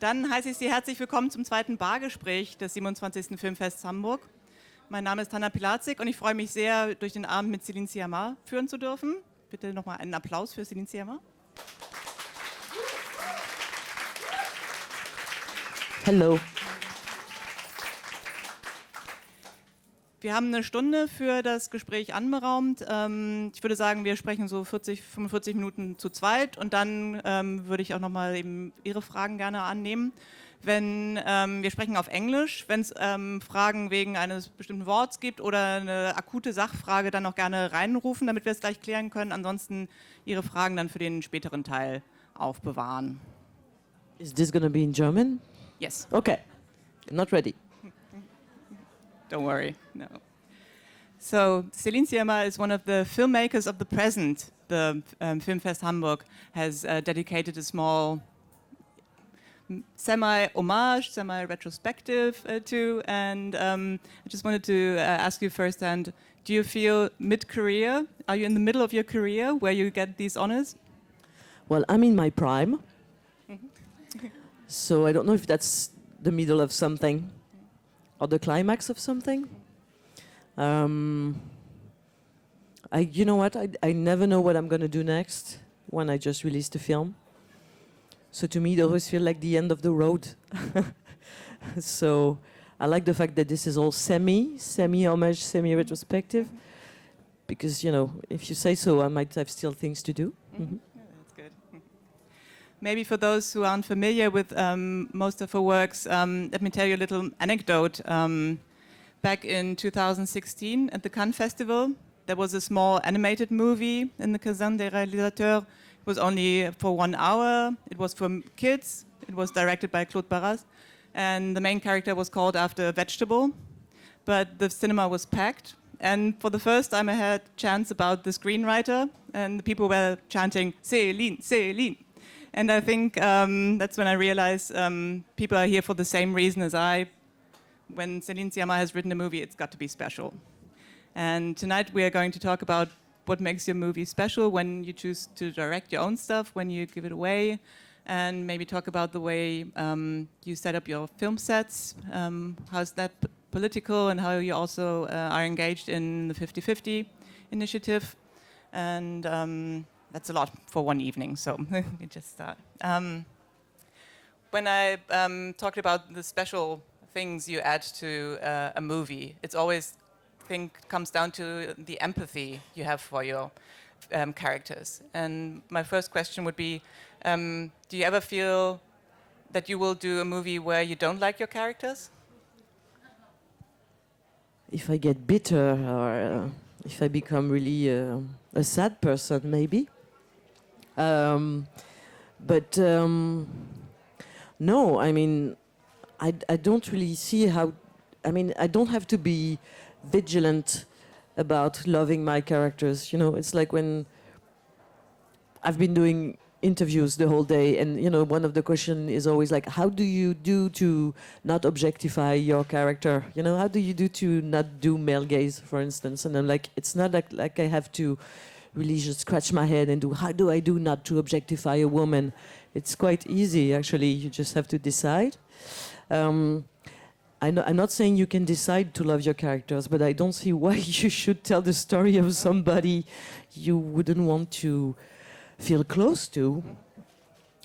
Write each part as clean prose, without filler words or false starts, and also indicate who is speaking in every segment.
Speaker 1: Dann heiße ich Sie herzlich willkommen zum zweiten Bargespräch des 27. Filmfests Hamburg. Mein Name ist Pilarzcyk und ich freue mich sehr, durch den Abend mit Céline Sciamma führen zu dürfen. Bitte nochmal einen Applaus für Céline Sciamma.
Speaker 2: Hallo.
Speaker 1: Wir haben eine Stunde für das Gespräch anberaumt. Ich würde sagen, wir sprechen so 45 Minuten zu zweit und dann würde ich auch nochmal eben Ihre Fragen gerne annehmen. Wir sprechen auf Englisch, wenn es Fragen wegen eines bestimmten Worts gibt oder eine akute Sachfrage, dann auch gerne reinrufen, damit wir es gleich klären können. Ansonsten Ihre Fragen dann für den späteren Teil aufbewahren.
Speaker 2: Is this going to be in German?
Speaker 1: Yes.
Speaker 2: Okay. I'm not ready.
Speaker 1: Don't worry, no. So, Céline Sciamma is one of the filmmakers of the present. The Filmfest Hamburg has dedicated a small semi-homage, semi-retrospective to, and I just wanted to ask you firsthand, do you feel mid-career? Are you in the middle of your career where you get these honors?
Speaker 2: Well, I'm in my prime, so I don't know if that's the middle of something. Or the climax of something. You know what? I never know what I'm going to do next when I just released a film. So to me, it always feels like the end of the road. So I like the fact that this is all semi-homage, semi-retrospective. Because, you know, if you say so, I might have still things to do. Mm-hmm.
Speaker 1: Maybe for those who aren't familiar with most of her works, let me tell you a little anecdote. Back in 2016 at the Cannes Festival, there was a small animated movie in the Kazan des Réalisateurs. It was only for 1 hour. It was for kids. It was directed by Claude Barras. And the main character was called after a vegetable. But the cinema was packed. And for the first time I had chants about the screenwriter. And the people were chanting, Céline, Céline. And I think that's when I realized people are here for the same reason as I. When Céline Sciamma has written a movie, it's got to be special. And tonight we are going to talk about what makes your movie special, when you choose to direct your own stuff, when you give it away, and maybe talk about the way you set up your film sets, how's that political, and how you also are engaged in the 50-50 initiative. And that's a lot for one evening, so we just start. When I talked about the special things you add to a movie, it's always comes down to the empathy you have for your characters. And my first question would be, do you ever feel that you will do a movie where you don't like your characters?
Speaker 2: If I get bitter or if I become really a sad person, maybe. But no, I mean, I don't really see how, I mean, I don't have to be vigilant about loving my characters. You know, it's like when I've been doing interviews the whole day and, you know, one of the questions is always like, how do you do to not objectify your character? You know, how do you do to not do male gaze, for instance? And I'm like, it's not like I have to really just scratch my head and do, how do I do not to objectify a woman? It's quite easy, actually. You just have to decide. I'm not saying you can decide to love your characters, but I don't see why you should tell the story of somebody you wouldn't want to feel close to.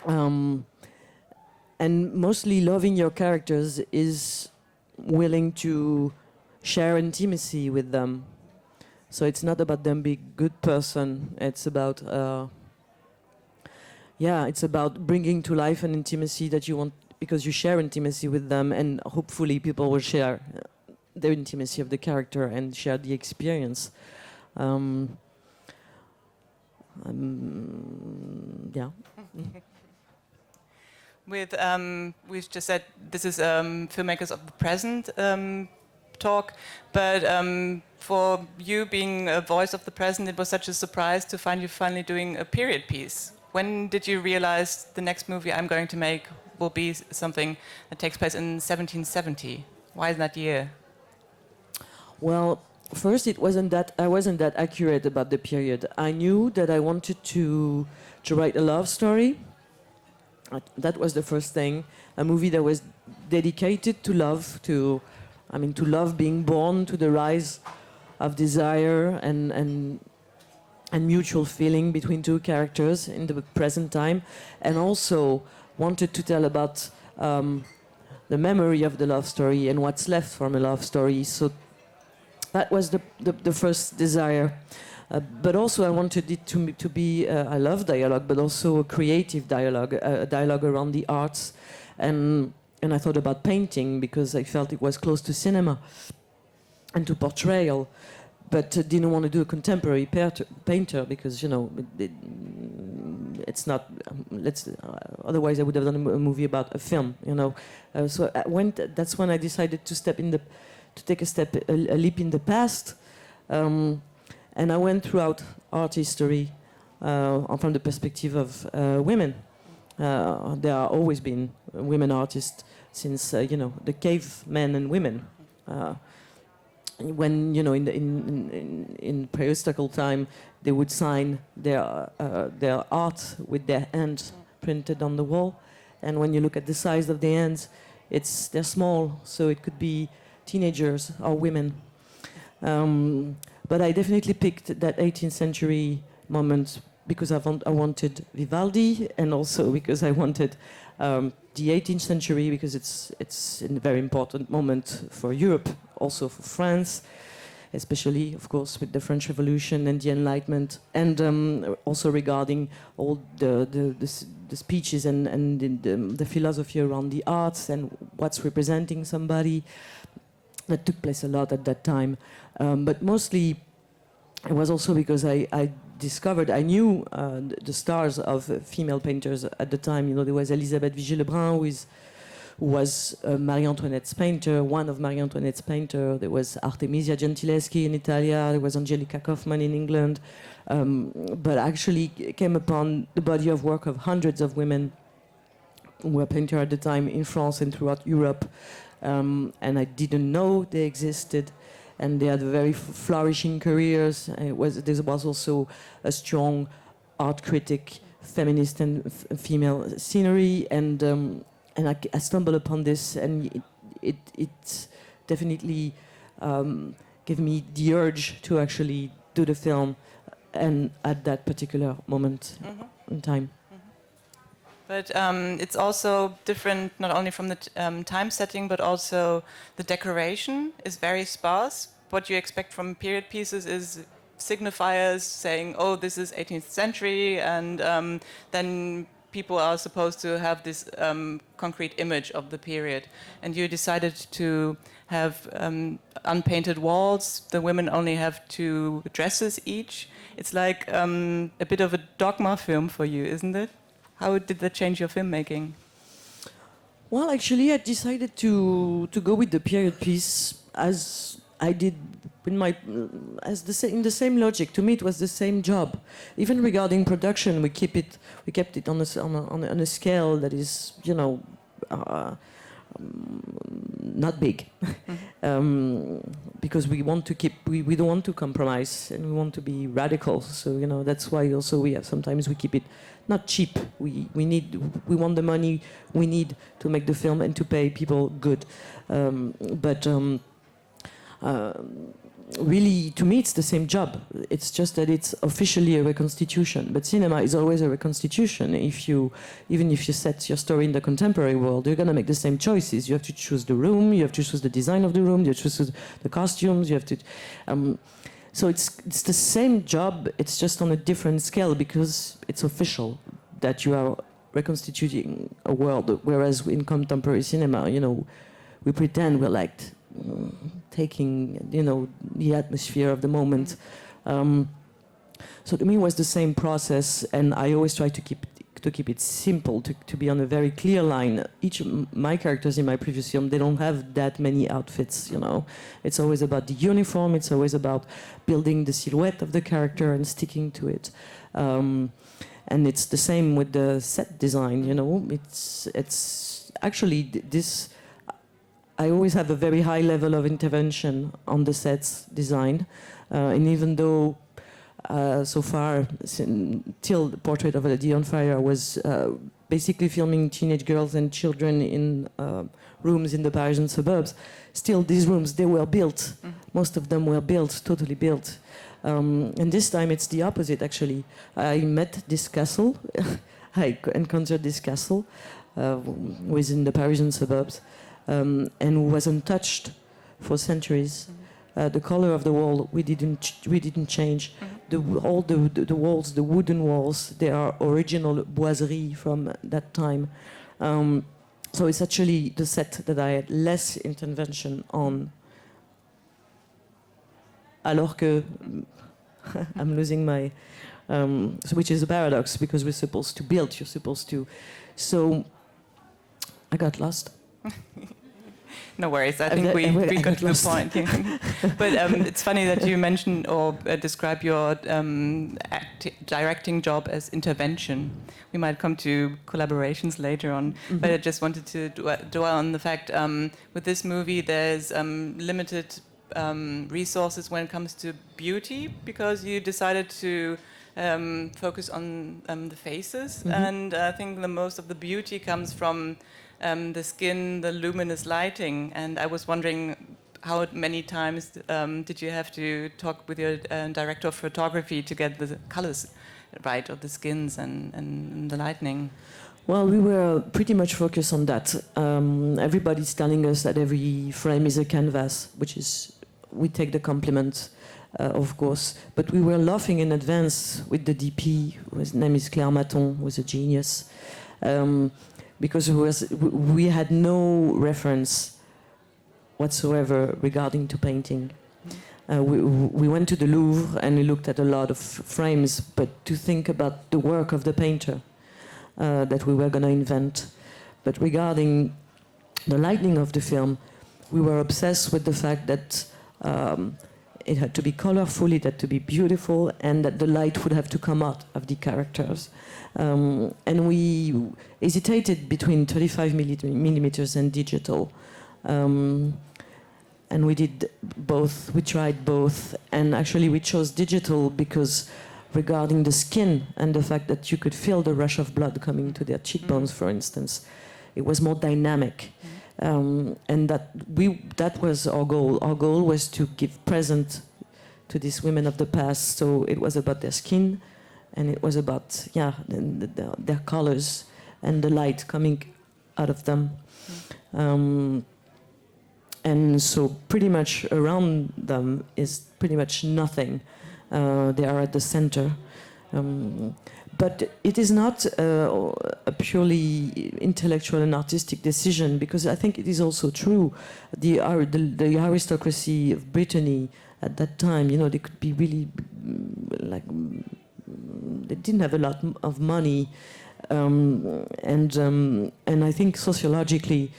Speaker 2: And mostly loving your characters is willing to share intimacy with them. So it's not about them being a good person. It's about, it's about bringing to life an intimacy that you want, because you share intimacy with them, and hopefully people will share the intimacy of the character and share the experience. Yeah.
Speaker 1: We've just said this is filmmakers of the present talk, but for you being a voice of the present, it was such a surprise to find you finally doing a period piece. When did you realize the next movie I'm going to make will be something that takes place in 1770? Why that year?
Speaker 2: Well, first, I wasn't that accurate about the period. I knew that I wanted to write a love story. That was the first thing. a movie that was dedicated to love, to love being born, to the rise of desire and mutual feeling between two characters in the present time, and also wanted to tell about the memory of the love story and what's left from a love story. So that was the first desire. But also I wanted it to be, I love dialogue, but also a creative dialogue, a dialogue around the arts. And I thought about painting because I felt it was close to cinema and to portrayal. But didn't want to do a contemporary painter because, you know, it's not. Otherwise, I would have done a movie about a film, you know. So that's when I decided to take a leap in the past, and I went throughout art history from the perspective of women. There have always been women artists since the cavemen and women. When in prehistorical time they would sign their art with their hands printed on the wall, and when you look at the size of the hands, they're small, so it could be teenagers or women. But I definitely picked that 18th century moment because I wanted Vivaldi, and also because I wanted the 18th century because it's a very important moment for Europe, also for France, especially, of course, with the French Revolution and the Enlightenment, and also regarding all the speeches and the philosophy around the arts and what's representing somebody. That took place a lot at that time. But mostly, it was also because I knew the stars of female painters at the time. You know, there was Elisabeth Vigée-Lebrun, who was Marie Antoinette's painter, one of Marie Antoinette's painters. There was Artemisia Gentileschi in Italia. There was Angelica Kauffman in England. But actually came upon the body of work of hundreds of women who were painters at the time in France and throughout Europe. And I didn't know they existed. And they had very flourishing careers. There was also a strong art critic, feminist and female scenery, and I stumbled upon this, and it definitely gave me the urge to actually do the film, and at that particular moment in time.
Speaker 1: But it's also different, not only from the time setting, but also the decoration is very sparse. What you expect from period pieces is signifiers saying, oh, this is 18th century, and then people are supposed to have this concrete image of the period. And you decided to have unpainted walls. The women only have 2 dresses each. It's like a bit of a dogma film for you, isn't it? How did that change your filmmaking?
Speaker 2: Well, actually, I decided to go with the period piece as I did in in the same logic. To me, it was the same job. Even regarding production, we kept it on a scale that is, not big, because we don't want to compromise, and we want to be radical. So that's why also sometimes we keep it not cheap. We want the money we need to make the film and to pay people good, but really, to me, it's the same job. It's just that it's officially a reconstitution. But cinema is always a reconstitution. Even if you set your story in the contemporary world, you're going to make the same choices. You have to choose the room. You have to choose the design of the room. You have to choose the costumes. You have to. So it's the same job. It's just on a different scale because it's official that you are reconstituting a world. Whereas in contemporary cinema, we pretend we're like taking the atmosphere of the moment. So to me it was the same process, and I always try to keep it simple, to be on a very clear line. Each of my characters in my previous film, they don't have that many outfits. It's always about the uniform. It's always about building the silhouette of the character and sticking to it. And it's the same with the set design. It's actually this. I always have a very high level of intervention on the set's design. And even though so far, till the portrait of a Lady on Fire was basically filming teenage girls and children in rooms in the Parisian suburbs. Still, these rooms, they were built. Most of them were built, totally built. And this time it's the opposite, actually. I met this castle. I encountered this castle within the Parisian suburbs and was untouched for centuries. The color of the wall, we didn't change. All the walls, the wooden walls, they are original boiserie from that time. So it's actually the set that I had less intervention on. Alors que I'm losing my, which is a paradox because we're supposed to build, you're supposed to. So I got lost.
Speaker 1: No worries, I think we got to the point. But it's funny that you mentioned or describe your directing job as intervention. We might come to collaborations later on, but I just wanted to dwell on the fact with this movie there's limited resources when it comes to beauty because you decided to focus on the faces, and I think the most of the beauty comes from the skin, the luminous lighting, and I was wondering how many times did you have to talk with your director of photography to get the colors right of the skins and the lighting?
Speaker 2: Well, we were pretty much focused on that. Everybody's telling us that every frame is a canvas, which is, we take the compliment, of course, but we were laughing in advance with the DP, his name is Claire Maton, who was a genius. Because we had no reference whatsoever regarding to painting. We went to the Louvre and we looked at a lot of frames, but to think about the work of the painter that we were going to invent. But regarding the lighting of the film, we were obsessed with the fact that it had to be colorful, it had to be beautiful, and that the light would have to come out of the characters. And we hesitated between 35 millimeters and digital. And we did both, we tried both, and actually we chose digital because regarding the skin and the fact that you could feel the rush of blood coming to their cheekbones, for instance, it was more dynamic. And that was our goal. Our goal was to give present to these women of the past, so it was about their skin, and it was about, their colors and the light coming out of them. And so pretty much around them is pretty much nothing. They are at the center. But it is not a purely intellectual and artistic decision, because I think it is also true. The aristocracy of Brittany at that time, they could be really they didn't have a lot of money, and I think sociologically,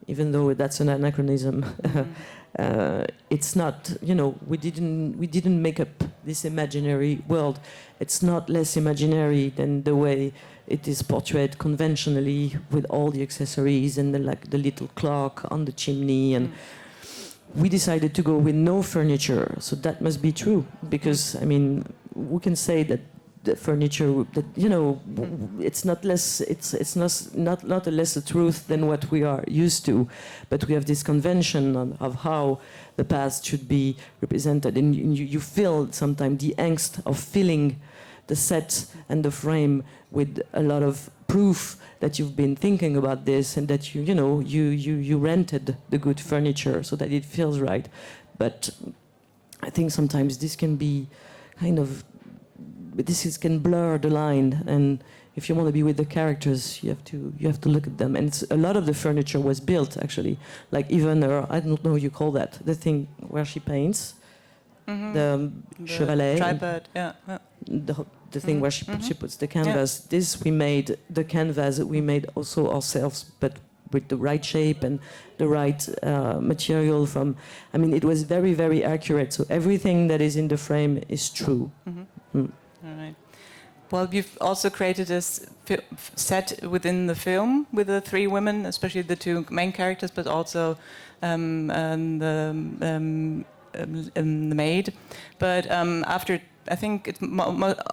Speaker 2: even though that's an anachronism, it's not. We didn't make up this imaginary world. It's not less imaginary than the way it is portrayed conventionally, with all the accessories and the little clock on the chimney. And we decided to go with no furniture, so that must be true, because we can say that the furniture, that it's not less, it's not a lesser truth than what we are used to, but we have this convention of how the past should be represented, and you feel sometimes the angst of filling the set and the frame with a lot of proof that you've been thinking about this, and that you rented the good furniture so that it feels right. But I think sometimes this can be can blur the line, and if you want to be with the characters, you have to look at them. And a lot of the furniture was built, actually, like even I don't know how you call that, the thing where she paints, the chevalet,
Speaker 1: tripod,
Speaker 2: the thing where she puts the canvas. Yeah. This we made, the canvas we made also ourselves, but with the right shape and the right material from. It was very, very accurate. So everything that is in the frame is true.
Speaker 1: All right. Well, you've also created this set within the film with the three women, especially the two main characters, but also the maid. But after, I think it's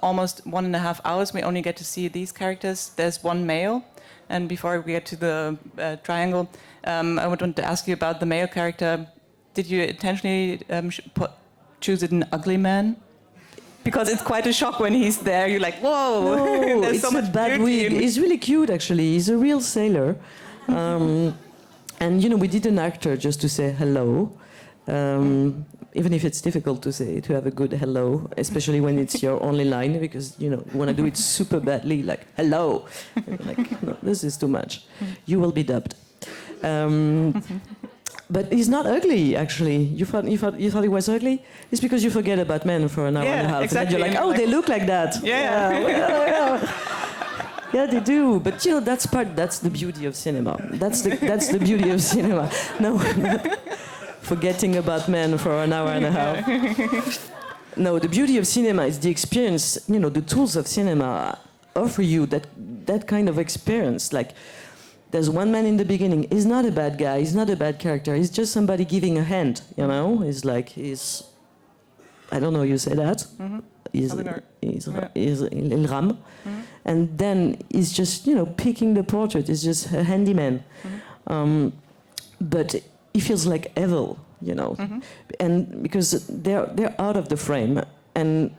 Speaker 1: almost 1.5 hours, we only get to see these characters. There's one male, And before we get to the triangle, I wanted to ask you about the male character. Did you intentionally choose an ugly man? Because it's quite a shock when he's there. You're like, whoa,
Speaker 2: no,
Speaker 1: there's
Speaker 2: it's
Speaker 1: so much
Speaker 2: a bad
Speaker 1: beauty
Speaker 2: wig.
Speaker 1: in-
Speaker 2: He's really cute, actually. He's a real sailor. And, we did an actor just to say hello. Even if it's difficult to have a good hello, especially when it's your only line, because, you want to do it super badly, like, hello. Like, no, this is too much. You will be dubbed. But he's not ugly, actually. You thought he was ugly? It's because you forget about men for an hour and a half.
Speaker 1: Exactly.
Speaker 2: And then you're like, they look like that.
Speaker 1: Yeah.
Speaker 2: Yeah, they do. But that's the beauty of cinema. That's the beauty of cinema. No, forgetting about men for an hour and a half. No, the beauty of cinema is the experience. The tools of cinema offer you that kind of experience. Like, there's one man in the beginning. He's not a bad guy. He's not a bad character. He's just somebody giving a hand. He's I don't know. You say that.
Speaker 1: Mm-hmm.
Speaker 2: He's il rame. Mm-hmm. And then he's just, picking the portrait. He's just a handyman. Mm-hmm. But he feels like evil, Mm-hmm. And because they're out of the frame, and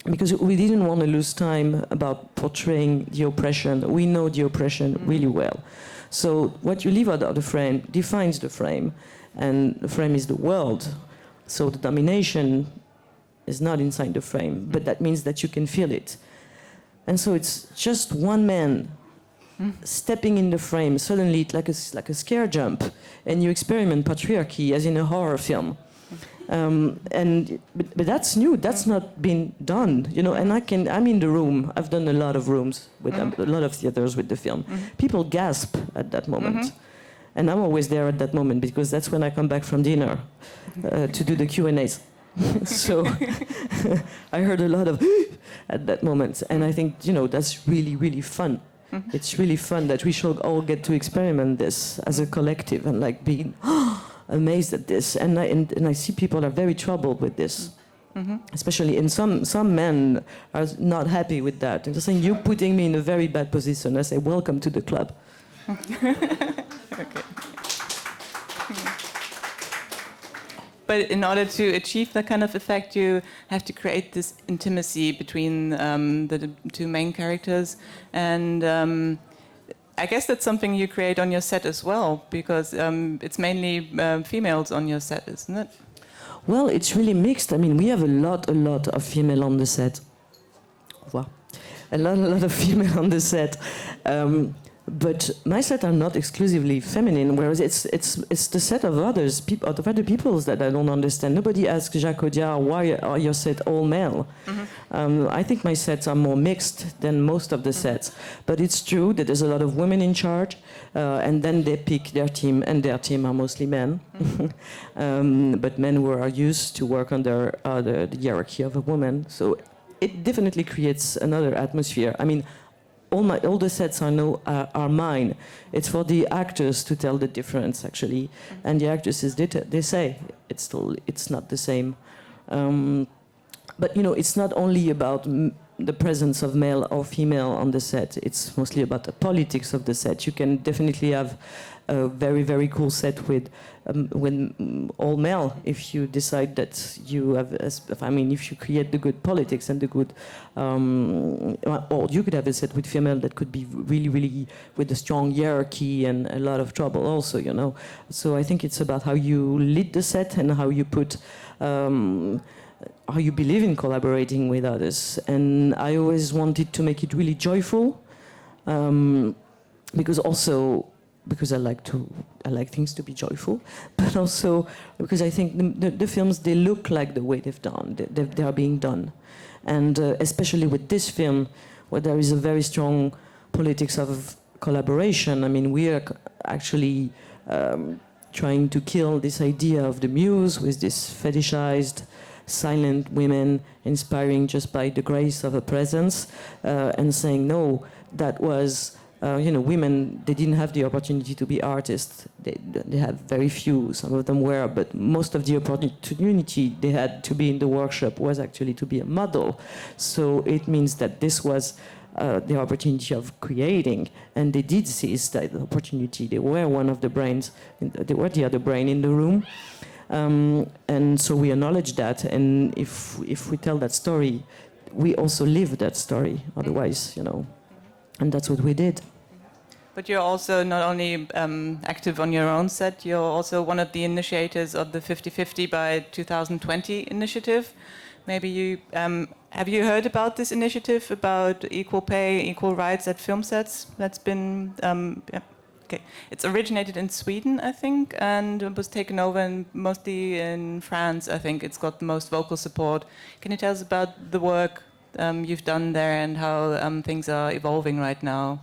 Speaker 2: because we didn't want to lose time about portraying the oppression. We know the oppression really well. So what you leave out of the frame defines the frame, and the frame is the world. So the domination is not inside the frame, but that means that you can feel it. And so it's just one man stepping in the frame. Suddenly it's like a scare jump, and you experiment patriarchy as in a horror film. But that's new. That's not been done, And I'm in the room. I've done a lot of rooms with a lot of theaters with the film. People gasp at that moment, and I'm always there at that moment because that's when I come back from dinner to do the Q&As. So I heard a lot of at that moment, and I think that's really, really fun. It's really fun that we should all get to experiment this as a collective and like being amazed at this. And I see people are very troubled with this, especially. And some men are not happy with that. And they're saying, "You're putting me in a very bad position." I say, "Welcome to the club."
Speaker 1: Okay. But in order to achieve that kind of effect, you have to create this intimacy between the two main characters. And I guess that's something you create on your set as well, because it's mainly females on your set, isn't it?
Speaker 2: Well, it's really mixed. I mean, we have a lot of female on the set. Wow. A lot of female on the set. But my set are not exclusively feminine, whereas it's the set of other peoples that I don't understand. Nobody asks Jacques Audiard, why are your set all male? I think my sets are more mixed than most of the sets. But it's true that there's a lot of women in charge, and then they pick their team, and their team are mostly men. But men who are used to work under the hierarchy of a woman. So it definitely creates another atmosphere. I mean, all the sets are mine. It's for the actors to tell the difference, actually, and the actresses they say it's not the same. But it's not only about the presence of male or female on the set. It's mostly about the politics of the set. You can definitely have a very, very cool set with all male if you decide that you have. If you create the good politics and the good, or you could have a set with female that could be really, really with a strong hierarchy and a lot of trouble also. So I think it's about how you lead the set and how you put. How you believe in collaborating with others. And I always wanted to make it really joyful, because I like things to be joyful, but also because I think the films, they look like the way they are being done. And especially with this film, where there is a very strong politics of collaboration. I mean, we are actually trying to kill this idea of the muse with this fetishized silent women inspiring just by the grace of a presence, and saying no, that was women, they didn't have the opportunity to be artists. They have very few, some of them were, but most of the opportunity they had to be in the workshop was actually to be a model. So it means that this was the opportunity of creating, and they did seize that opportunity. They were one of the brains, they were the other brain in the room. And so we acknowledge that, and if we tell that story, we also live that story, otherwise, and that's what we did.
Speaker 1: But you're also not only active on your own set, you're also one of the initiators of the 50/50 by 2020 initiative. Maybe you, have you heard about this initiative about equal pay, equal rights at film sets? That's been, okay. It's originated in Sweden, I think, and it was taken over mostly in France, I think. It's got the most vocal support. Can you tell us about the work you've done there and how things are evolving right now?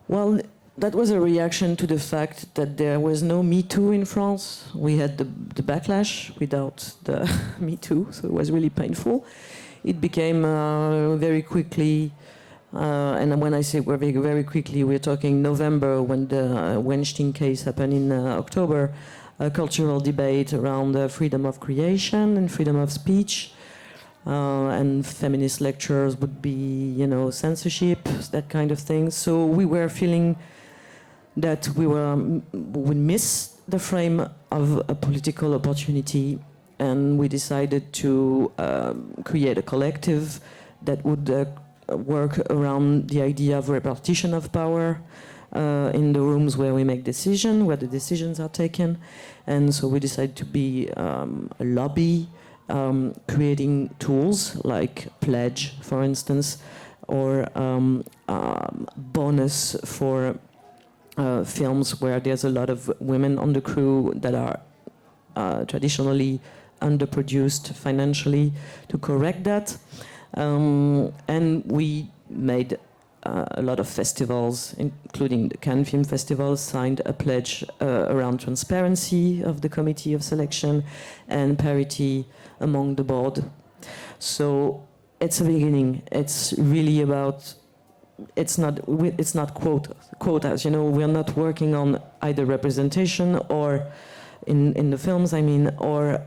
Speaker 2: Well, that was a reaction to the fact that there was no Me Too in France. We had the backlash without the Me Too, so it was really painful. It became very quickly, and when I say very, very quickly, we're talking November, when the Weinstein case happened in October, a cultural debate around freedom of creation and freedom of speech. And feminist lectures would be, censorship, that kind of thing. So we were feeling that we would miss the frame of a political opportunity, and we decided to create a collective that would work around the idea of repartition of power in the rooms where we make decisions, where the decisions are taken. And so we decided to be a lobby, creating tools like pledge, for instance, or bonus for films where there's a lot of women on the crew that are traditionally underproduced financially, to correct that. And we made a lot of festivals, including the Cannes Film Festival, signed a pledge around transparency of the committee of selection and parity among the board. So it's a beginning. It's really about, it's not quotas. We're not working on either representation or in the films, or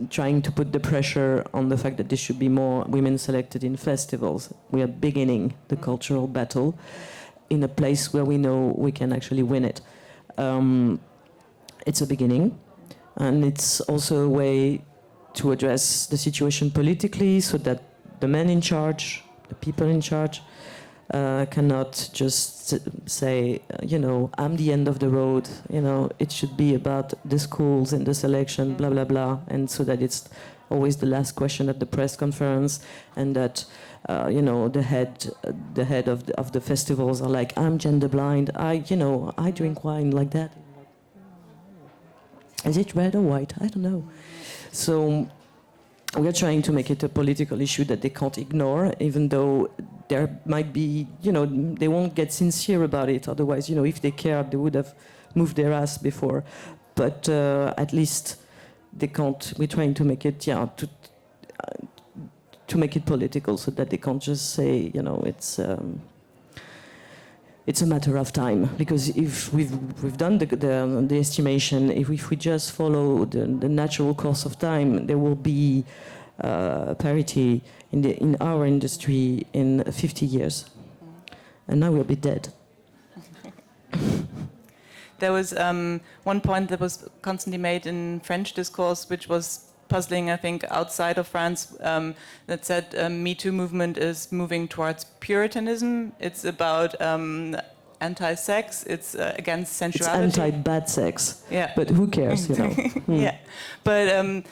Speaker 2: trying to put the pressure on the fact that there should be more women selected in festivals. We are beginning the cultural battle in a place where we know we can actually win it. It's a beginning, and it's also a way to address the situation politically, so that the men in charge, the people in charge, cannot just say, I'm the end of the road. It should be about the schools and the selection, blah, blah, blah. And so that it's always the last question at the press conference, and that, the head of the festivals are like, I'm gender blind. I drink wine like that. Is it red or white? I don't know. So we're trying to make it a political issue that they can't ignore, even though there might be, they won't get sincere about it. Otherwise, if they cared, they would have moved their ass before. But at least they can't. We're trying to make it, to make it political, so that they can't just say, it's a matter of time. Because if we've done the estimation, if we just follow the natural course of time, there will be parity in our industry in 50 years, and now we'll be dead.
Speaker 1: There was one point that was constantly made in French discourse, which was puzzling, I think, outside of France, that said Me Too movement is moving towards Puritanism. It's about anti-sex. It's against sensuality.
Speaker 2: It's anti-bad sex.
Speaker 1: Yeah.
Speaker 2: But who cares,
Speaker 1: Yeah. But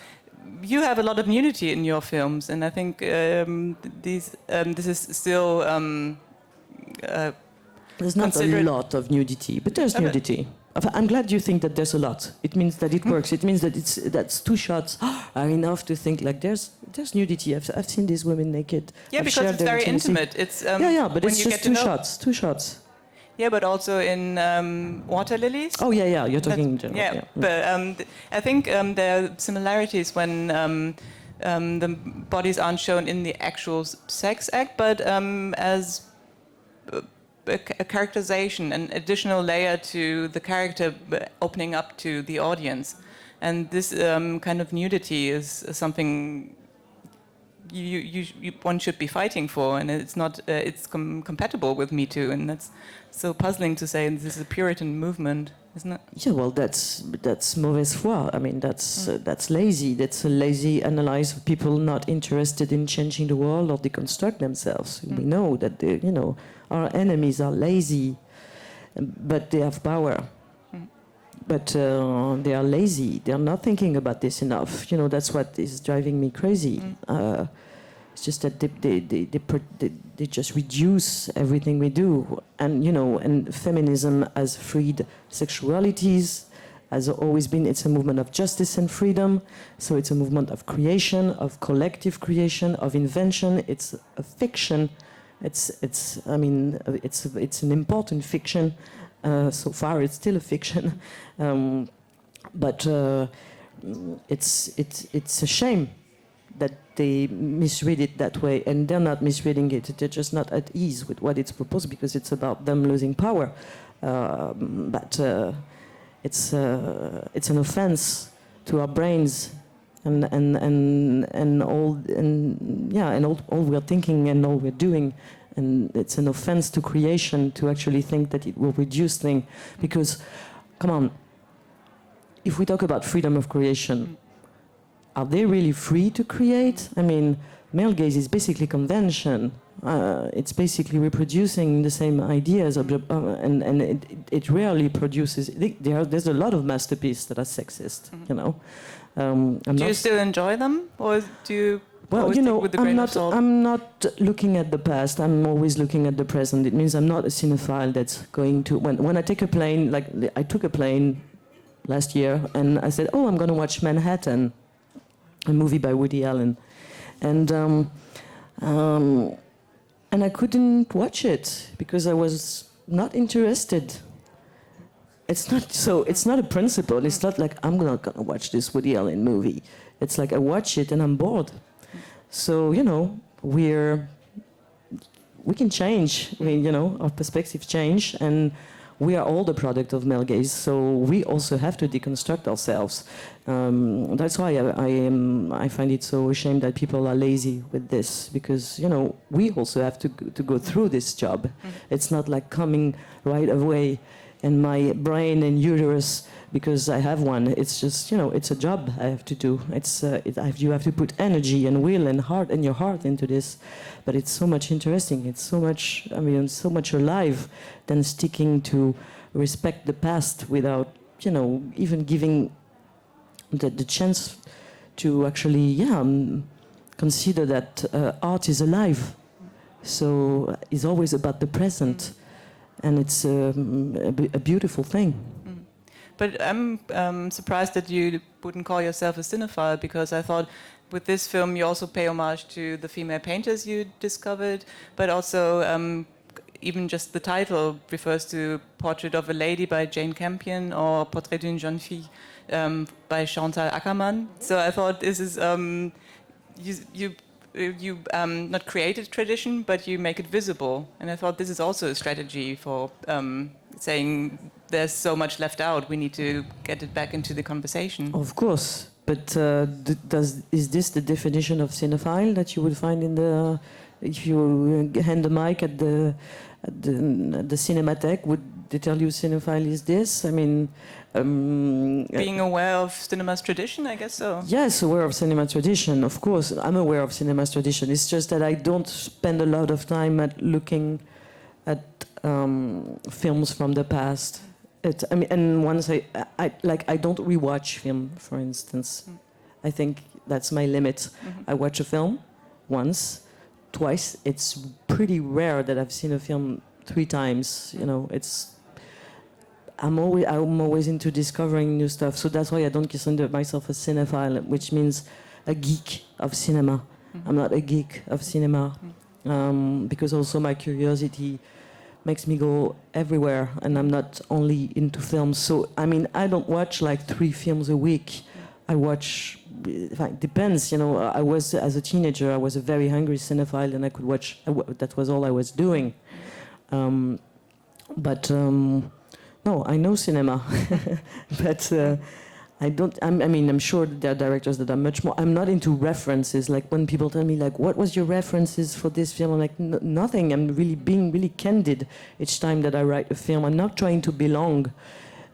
Speaker 1: you have a lot of nudity in your films, and I think this is still
Speaker 2: there's not a lot of nudity, but there's nudity. I'm glad you think that there's a lot. It means that it works. It means that that's 2 shots are enough to think like there's nudity. I've seen these women naked.
Speaker 1: Yeah,
Speaker 2: I've
Speaker 1: because it's very intimate. It's
Speaker 2: but it's just 2 shots. 2 shots.
Speaker 1: Yeah, but also in Water Lilies.
Speaker 2: Oh yeah, you're talking in general.
Speaker 1: Yeah, but I think there are similarities when the bodies aren't shown in the actual sex act, but as a characterization, an additional layer to the character opening up to the audience. And this kind of nudity is something one should be fighting for, and it's not compatible with Me Too, and that's so puzzling to say. This is a Puritan movement, isn't it?
Speaker 2: Yeah, well, that's mauvaise foi. I mean, that's lazy. That's a lazy analysis of people not interested in changing the world or deconstruct themselves. We know that our enemies are lazy, but they have power. But they are lazy. They are not thinking about this enough. That's what is driving me crazy. It's just that they just reduce everything we do. And feminism has freed sexualities, has always been, it's a movement of justice and freedom. So it's a movement of creation, of collective creation, of invention. It's a fiction. It's an important fiction. So far, it's still a fiction, but it's a shame that they misread it that way, and they're not misreading it. They're just not at ease with what it's proposed because it's about them losing power. But it's an offense to our brains and all we're thinking and all we're doing. And it's an offense to creation to actually think that it will reduce things. Because, come on, if we talk about freedom of creation, are they really free to create? I mean, male gaze is basically convention. It's basically reproducing the same ideas, and it rarely produces. There's a lot of masterpieces that are sexist,
Speaker 1: Do you still enjoy them, or do you?
Speaker 2: Well, I'm not looking at the past. I'm always looking at the present. It means I'm not a cinephile that's going to... When I take a plane, like I took a plane last year, and I said, I'm going to watch Manhattan, a movie by Woody Allen. And I couldn't watch it because I was not interested. It's not a principle. It's not like I'm not going to watch this Woody Allen movie. It's like I watch it and I'm bored. So, we can change, our perspectives change, and we are all the product of male gaze, so we also have to deconstruct ourselves. That's why I find it so ashamed that people are lazy with this, because, we also have to go through this job. It's not like coming right away in my brain and uterus because I have one. It's just, it's a job I have to do. You have to put energy and will and heart and your heart into this. But it's so much interesting. It's so much, so much alive than sticking to respect the past without, even giving the chance to actually, consider that art is alive. So it's always about the present. And it's a beautiful thing.
Speaker 1: But I'm surprised that you wouldn't call yourself a cinephile, because I thought with this film you also pay homage to the female painters you discovered, but also even just the title refers to Portrait of a Lady by Jane Campion or Portrait d'une jeune fille by Chantal Ackermann. So I thought this is, you not created tradition, but you make it visible. And I thought this is also a strategy for saying there's so much left out, we need to get it back into the conversation.
Speaker 2: Of course, but is this the definition of cinephile that you would find in the... If you hand the mic at the Cinematheque, would they tell you cinephile is this? I mean...
Speaker 1: being aware of cinema's tradition, I guess so.
Speaker 2: Yes, aware of cinema tradition, of course. I'm aware of cinema's tradition. It's just that I don't spend a lot of time at looking at films from the past. And once I don't rewatch film, for instance. I think that's my limit. I watch a film once, twice. It's pretty rare that I've seen a film 3 times. I'm always into discovering new stuff. So that's why I don't consider myself a cinephile, which means a geek of cinema. I'm not a geek of cinema, because also my curiosity makes me go everywhere, and I'm not only into films. So, I don't watch like 3 films a week. I watch, it depends, I was, as a teenager, I was a very hungry cinephile, and I could watch, that was all I was doing. But no, I know cinema, but I don't. I mean, I'm sure that there are directors that are much more. I'm not into references. Like when people tell me, like, "What was your references for this film?" I'm like, nothing. I'm really being really candid each time that I write a film. I'm not trying to belong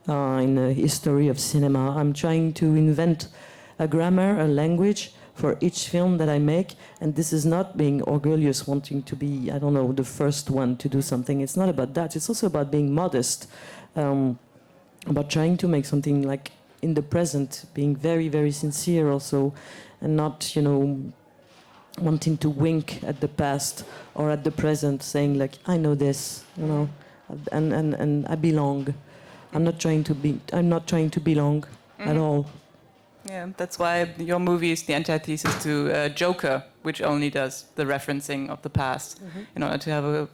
Speaker 2: in the history of cinema. I'm trying to invent a grammar, a language for each film that I make. And this is not being orgullious, wanting to be, I don't know, the first one to do something. It's not about that. It's also about being modest, about trying to make something like in the present, being very, very sincere also, and not, you know, wanting to wink at the past or at the present, saying like, I know this, you know, and I belong. I'm not trying to belong at all.
Speaker 1: Yeah, that's why your movie is the antithesis to Joker, which only does the referencing of the past in order to have a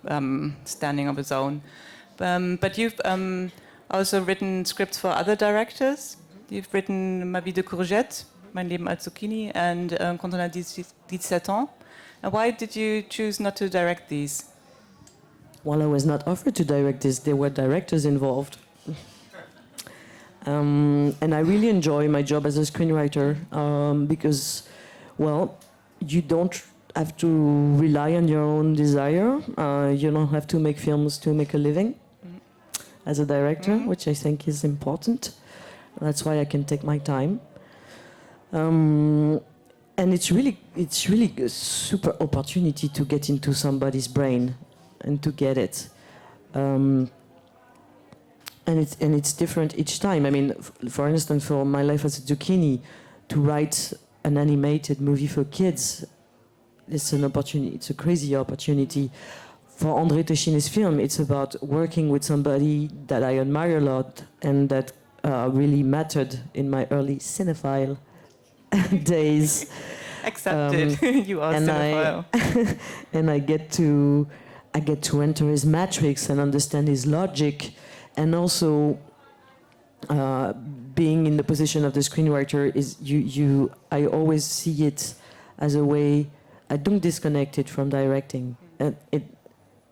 Speaker 1: standing of its own. But you've also written scripts for other directors. You've written Ma vie de courgette, Mein Leben als Zucchini, and Quand on a 17 ans. And why did you choose not to direct these?
Speaker 2: Well, I was not offered to direct this. There were directors involved. And I really enjoy my job as a screenwriter because, well, you don't have to rely on your own desire. You don't have to make films to make a living as a director, which I think is important. That's why I can take my time. And it's really a super opportunity to get into somebody's brain and to get it. And it's different each time. I mean, for instance, for My Life as a Zucchini, to write an animated movie for kids, it's an opportunity. It's a crazy opportunity. For André Téchiné's film, it's about working with somebody that I admire a lot and that really mattered in my early cinephile days.
Speaker 1: Accepted. You are cinephile.
Speaker 2: And I get to enter his matrix and understand his logic. And also, being in the position of the screenwriter is I always see it as a way. I don't disconnect it from directing. And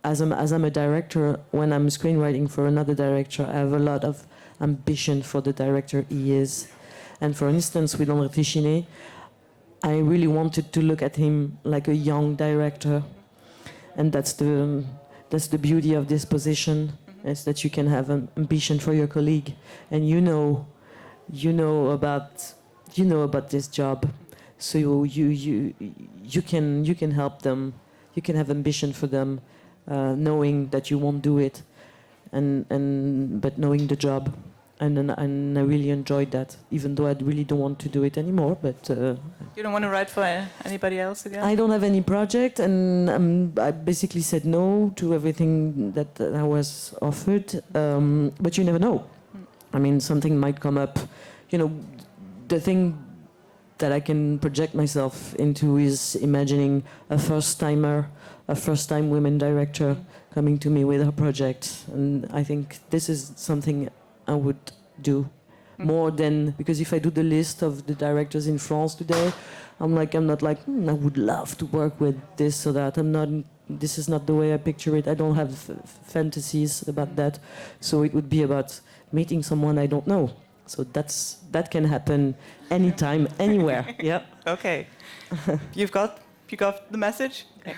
Speaker 2: as I'm a director, when I'm screenwriting for another director, I have a lot of ambition for the director he is. And for instance, with André Téchiné, I really wanted to look at him like a young director, and that's the beauty of this position. Is that you can have an ambition for your colleague, and you know about this job, so you can help them. You can have ambition for them, knowing that you won't do it, but knowing the job, and I really enjoyed that. Even though I really don't want to do it anymore, but
Speaker 1: you don't want to write for anybody else again?
Speaker 2: I don't have any project, and I basically said no to everything that I was offered. But you never know. I mean, something might come up. You know, the thing that I can project myself into is imagining a first-time women director coming to me with her project, and I think this is something I would do. More than, because if I do the list of the directors in France today, I'm not like I would love to work with this or that. This is not the way I picture it. I don't have fantasies about that. So it would be about meeting someone I don't know. So that can happen anytime, anywhere. Yeah.
Speaker 1: Okay. You got the message? Okay.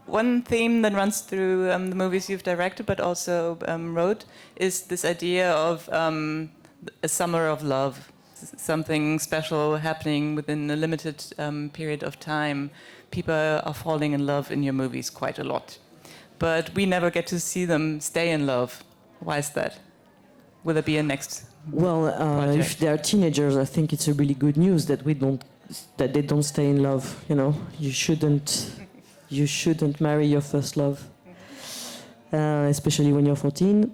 Speaker 1: One theme that runs through the movies you've directed but also wrote is this idea of a summer of love, something special happening within a limited period of time. People are falling in love in your movies quite a lot, but we never get to see them stay in love. Why is that? Will there be a next?
Speaker 2: Well, if they are teenagers, I think it's a really good news that they don't stay in love. You know, you shouldn't marry your first love, especially when you're 14.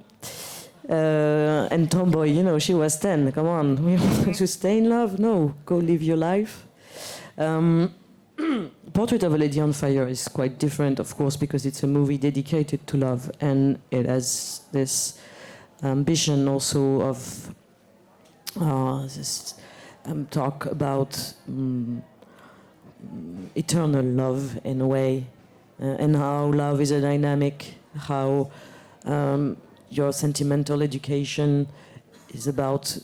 Speaker 2: And Tomboy, you know, she was 10. Come on, we want to stay in love? No, go live your life. Portrait of a Lady on Fire is quite different, of course, because it's a movie dedicated to love, and it has this ambition also of this talk about eternal love in a way, and how love is a dynamic, how Your sentimental education is about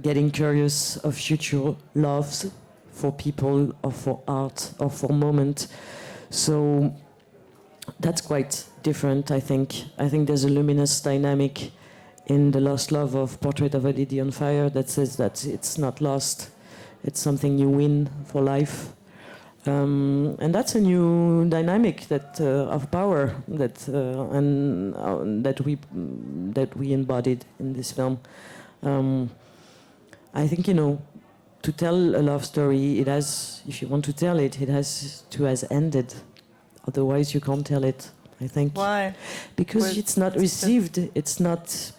Speaker 2: getting curious of future loves for people or for art or for moment. So that's quite different, I think. I think there's a luminous dynamic in the lost love of Portrait of a Lady on Fire that says that it's not lost, it's something you win for life. And that's a new dynamic that of power that we embodied in this film. I think, you know, to tell a love story, it has, if you want to tell it, it has to has ended. Otherwise, you can't tell it, I think.
Speaker 1: Why?
Speaker 2: Because it's not received. It's not.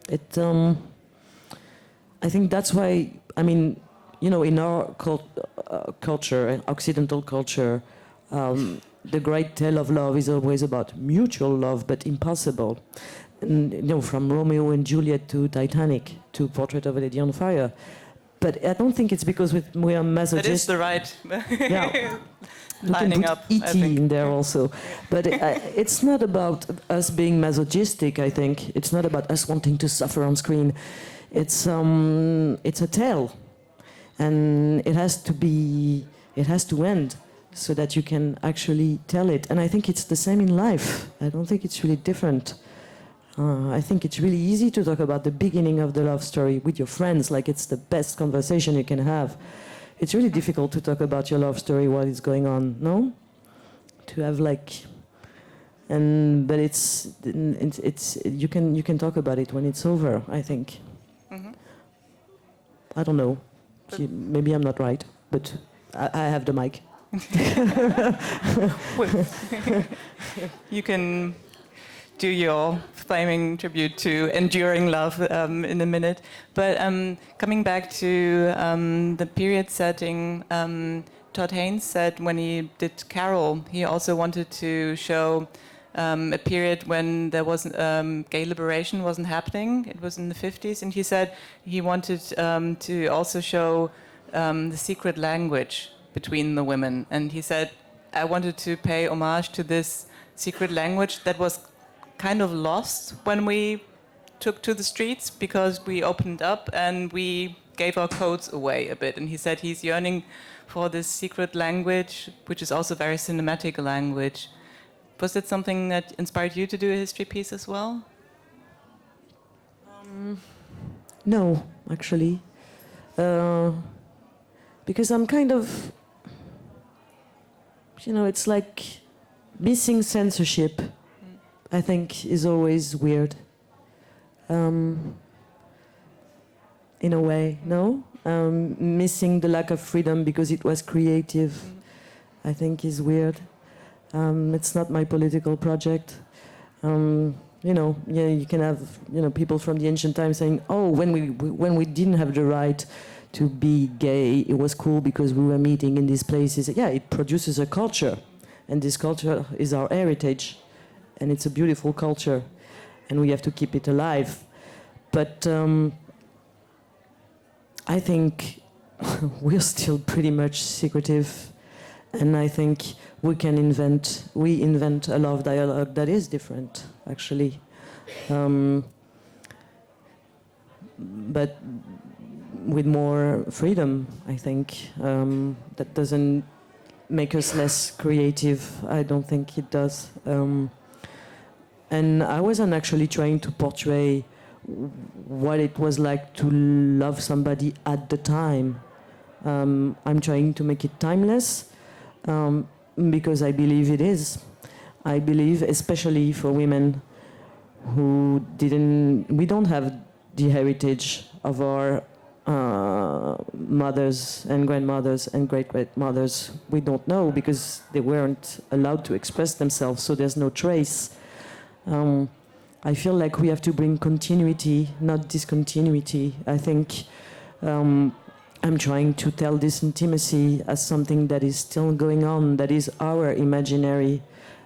Speaker 2: I think that's why. I mean, you know, in our culture, Occidental culture, the great tale of love is always about mutual love, but impossible. And, you know, from Romeo and Juliet to Titanic to Portrait of a Lady on Fire. But I don't think it's because we are masochistic.
Speaker 1: That is the right
Speaker 2: Yeah. You can
Speaker 1: lining
Speaker 2: put
Speaker 1: up.
Speaker 2: E.T. in there also. But it's not about us being masochistic, I think. It's not about us wanting to suffer on screen. It's a tale. And it has to end so that you can actually tell it. And I think it's the same in life. I don't think it's really different. I think it's really easy to talk about the beginning of the love story with your friends, like it's the best conversation you can have. It's really difficult to talk about your love story while it's going on, no? To have like, but it's you can talk about it when it's over, I think.
Speaker 1: Mm-hmm.
Speaker 2: I don't know. Maybe I'm not right, but I have the mic.
Speaker 1: You can do your flaming tribute to enduring love in a minute. But coming back to the period setting, Todd Haynes said when he did Carol, he also wanted to show a period when there was gay liberation wasn't happening. It was in the 50s, and he said he wanted to also show the secret language between the women. And he said, I wanted to pay homage to this secret language that was kind of lost when we took to the streets because we opened up and we gave our codes away a bit. And he said he's yearning for this secret language, which is also very cinematic language. Was that something that inspired you to do a history piece as well?
Speaker 2: No, actually. Because I'm kind of, you know, it's like missing censorship, I think, is always weird. In a way, no? Missing the lack of freedom because it was creative, I think, is weird. It's not my political project. You know, yeah, you can have, you know, people from the ancient times saying, "Oh, when we didn't have the right to be gay, it was cool because we were meeting in these places." Yeah, it produces a culture, and this culture is our heritage, and it's a beautiful culture, and we have to keep it alive. But I think we're still pretty much secretive, and I think we invent a love dialogue that is different, actually. But with more freedom, I think. That doesn't make us less creative. I don't think it does. And I wasn't actually trying to portray what it was like to love somebody at the time. I'm trying to make it timeless. Because I believe it is. I believe, especially for women who we don't have the heritage of our mothers and grandmothers and great-grandmothers. We don't know because they weren't allowed to express themselves, so there's no trace. I feel like we have to bring continuity, not discontinuity. I think I'm trying to tell this intimacy as something that is still going on, that is our imaginary.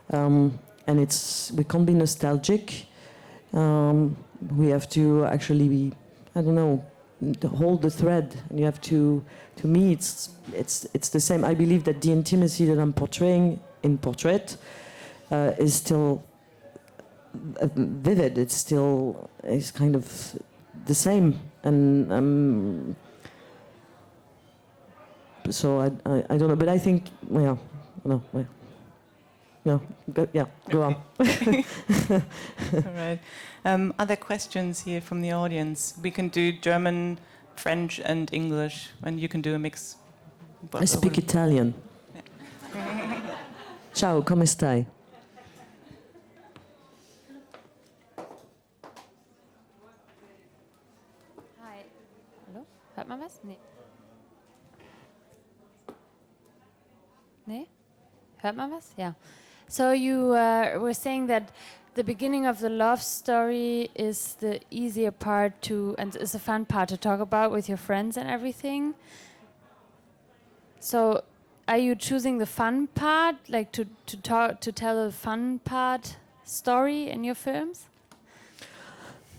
Speaker 2: And we can't be nostalgic. We have to actually be, I don't know, hold the thread. And you have to me, it's the same. I believe that the intimacy that I'm portraying in Portrait is still vivid. It's still is kind of the same, and so I don't know, but I think no. No, go on.
Speaker 1: All right. Other questions here from the audience? We can do German, French, and English, and you can do a mix.
Speaker 2: I speak Italian.
Speaker 1: Yeah.
Speaker 2: Ciao, come stai?
Speaker 3: Hi. Hallo? Hört man was? Nee. Nee? Hört man was? Yeah. So you were saying that the beginning of the love story is the easier part to, and is a fun part to talk about with your friends and everything. So are you choosing the fun part, like to tell a fun part story in your films?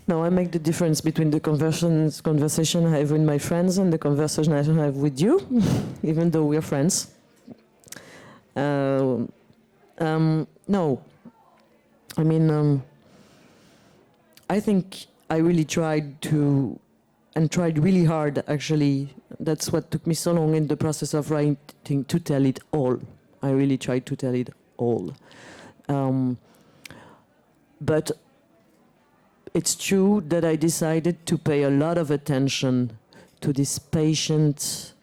Speaker 2: No, I make the difference between the conversation I have with my friends and the conversation I have with you, even though we're friends. No, I mean, I think I really tried really hard, actually. That's what took me so long in the process of writing, to tell it all. I really tried to tell it all. But it's true that I decided to pay a lot of attention to this patient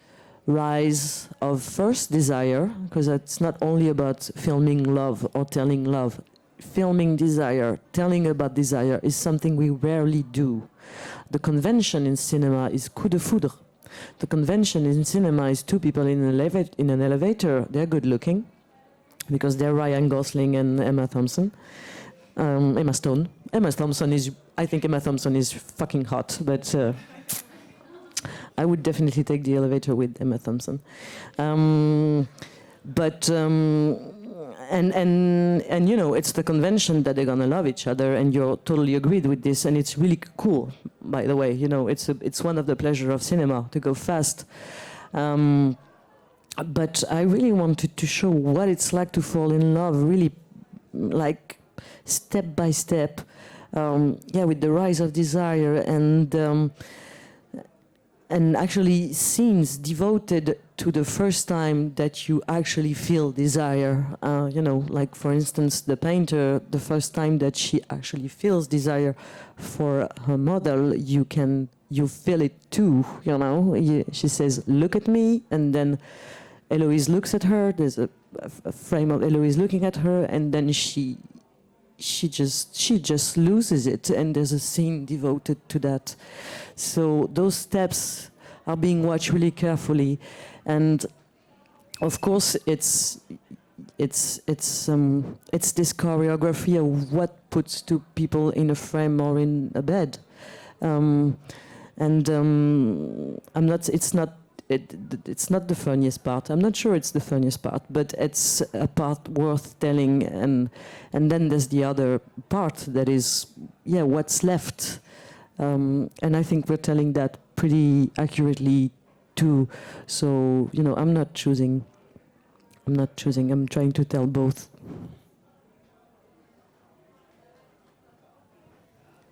Speaker 2: rise of first desire, because it's not only about filming love or telling love. Filming desire, telling about desire is something we rarely do. The convention in cinema is coup de foudre. The convention in cinema is two people in an elevator. They're good looking, because they're Ryan Gosling and Emma Stone. I think Emma Thompson is fucking hot, but I would definitely take the elevator with Emma Thompson. And you know, it's the convention that they're gonna love each other, and you're totally agreed with this, and it's really cool, by the way. You know, it's one of the pleasure of cinema to go fast. But I really wanted to show what it's like to fall in love, really, like step by step, with the rise of desire, and actually scenes devoted to the first time that you actually feel desire. You know, like for instance, the painter, the first time that she actually feels desire for her model, you feel it too, you know. She says, "Look at me," and then Eloise looks at her, there's a frame of Eloise looking at her, and then she just loses it, and there's a scene devoted to that. So those steps are being watched really carefully, and of course it's this choreography of what puts two people in a frame or in a bed, it's not the funniest part. I'm not sure it's the funniest part, but it's a part worth telling. And then there's the other part that is, what's left. And I think we're telling that pretty accurately too. So, you know, I'm not choosing. I'm trying to tell both.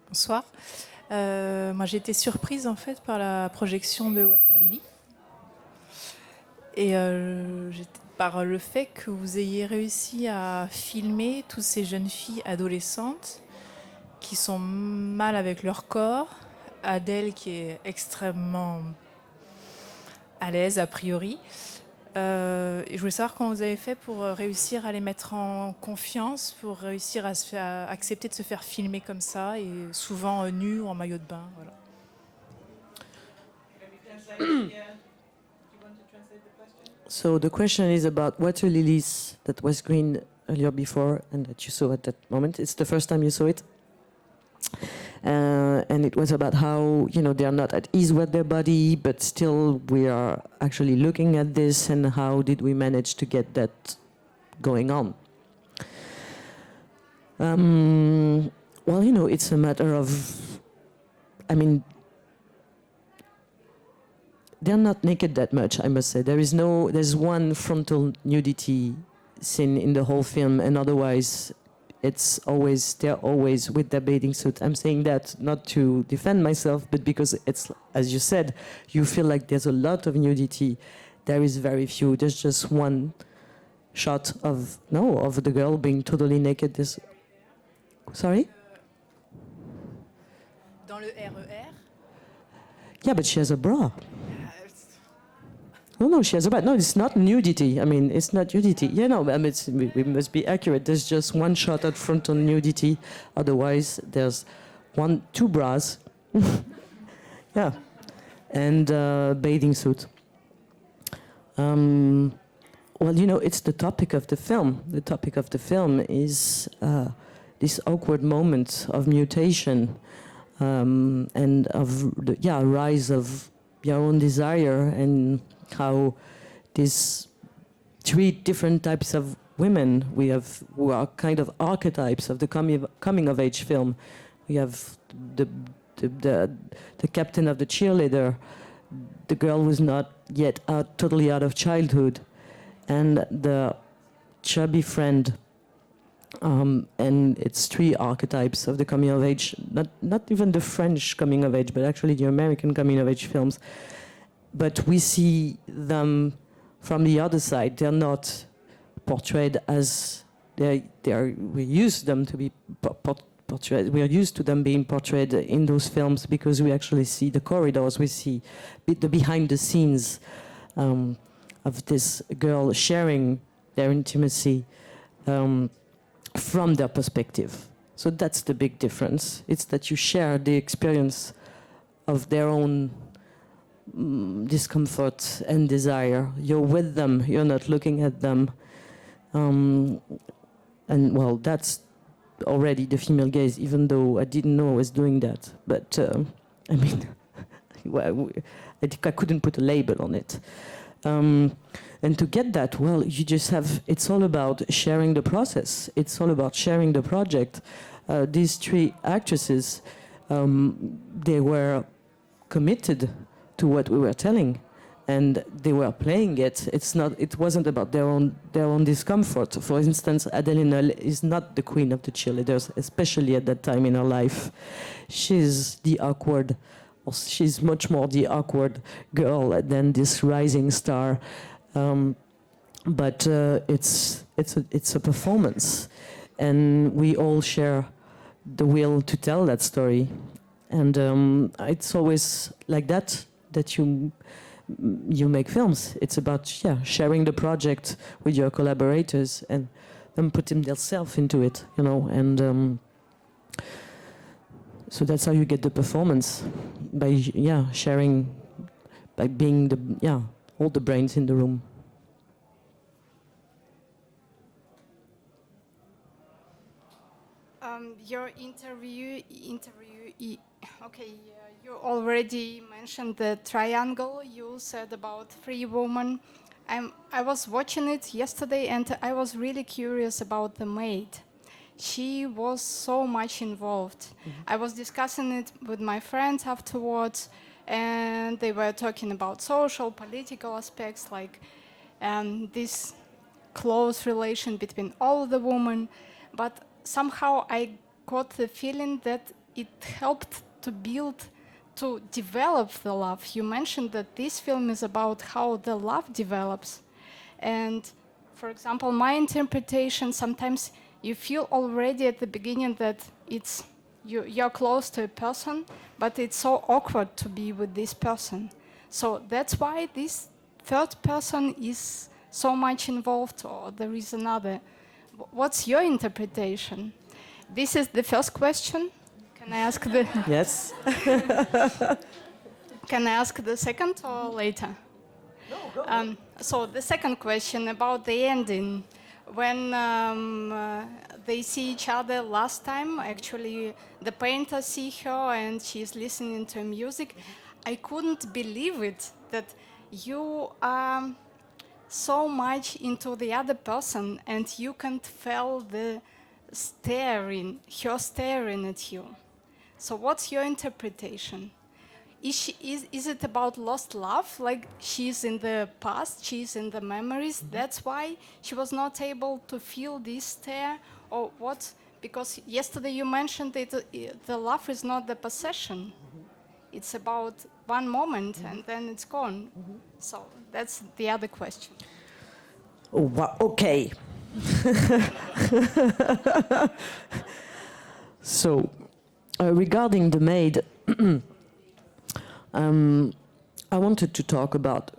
Speaker 4: Bonsoir. Moi, j'ai été surprise en fait par la projection de Water Lily. Et par le fait que vous ayez réussi à filmer toutes ces jeunes filles adolescentes qui sont mal avec leur corps, Adèle qui est extrêmement à l'aise a priori. Et je voulais savoir comment vous avez fait pour réussir à les mettre en confiance, pour réussir à accepter de se faire filmer comme ça, et souvent nus ou en maillot de bain. Voilà.
Speaker 2: So the question is about water lilies that was green earlier before and that you saw at that moment. It's the first time you saw it. And it was about how, you know, they are not at ease with their body, but still we are actually looking at this, and how did we manage to get that going on? Well, you know, it's a matter of, I mean, they're not naked that much, I must say. There's one frontal nudity scene in the whole film, and otherwise they're always with their bathing suit. I'm saying that not to defend myself, but because it's, as you said, you feel like there's a lot of nudity. There is very few. There's just one shot of the girl being totally naked. Sorry?
Speaker 4: Dans le RER.
Speaker 2: Yeah, but she has a bra. No, she has a bra. No, it's not nudity. I mean, it's not nudity. Yeah, no, I mean, we must be accurate. There's just one shot at front on nudity. Otherwise, there's two bras. Yeah. And bathing suit. Well, it's the topic of the film. The topic of the film is this awkward moment of mutation and of the rise of your own desire, and how these three different types of women we have, who are kind of archetypes of the coming of age film. We have the captain of the cheerleader, the girl who's not yet totally out of childhood, and the chubby friend. And it's three archetypes of the coming of age, not even the French coming of age, but actually the American coming of age films. But we see them from the other side. They're not portrayed as we're used them to be portrayed. We are used to them being portrayed in those films because we actually see the corridors. We see the behind the scenes of this girl sharing their intimacy from their perspective. So that's the big difference. It's that you share the experience of their own discomfort and desire. You're with them, you're not looking at them. And well, that's already the female gaze, even though I didn't know I was doing that. But I mean, I couldn't put a label on it. And to get that, well, you just have, it's all about sharing the process. It's all about sharing the project. These three actresses, they were committed to what we were telling, and they were playing it. It wasn't about their own discomfort. For instance, Adeline is not the queen of the cheerleaders, especially at that time in her life. She's much more the awkward girl than this rising star. But it's a performance, and we all share the will to tell that story. And it's always like that you make films. It's about sharing the project with your collaborators and them putting themselves into it, and so that's how you get the performance, by sharing, by being all the brains in the room.
Speaker 5: Your interview. Okay, you already mentioned the triangle you said about three women. I was watching it yesterday, and I was really curious about the maid. She was so much involved. Mm-hmm. I was discussing it with my friends afterwards, and they were talking about social, political aspects, like this close relation between all the women. But somehow I got the feeling that it helped to develop the love. You mentioned that this film is about how the love develops. And for example, my interpretation, sometimes you feel already at the beginning that you're close to a person, but it's so awkward to be with this person. So that's why this third person is so much involved, or there is another. What's your interpretation? This is the first question. Can I ask the...
Speaker 2: Yes.
Speaker 5: Can I ask the second or later?
Speaker 2: No, go.
Speaker 5: So the second question about the ending. When they see each other last time, actually the painter sees her and she's listening to music. I couldn't believe it, that you are so much into the other person and you can't feel her staring at you. So what's your interpretation? Is it about lost love? Like she's in the past, she's in the memories. That's why she was not able to feel this tear, or what? Because yesterday you mentioned that the love is not the possession. It's about one moment and then it's gone. So that's the other question.
Speaker 2: Oh, wow. Okay. So, regarding the maid, I wanted to talk about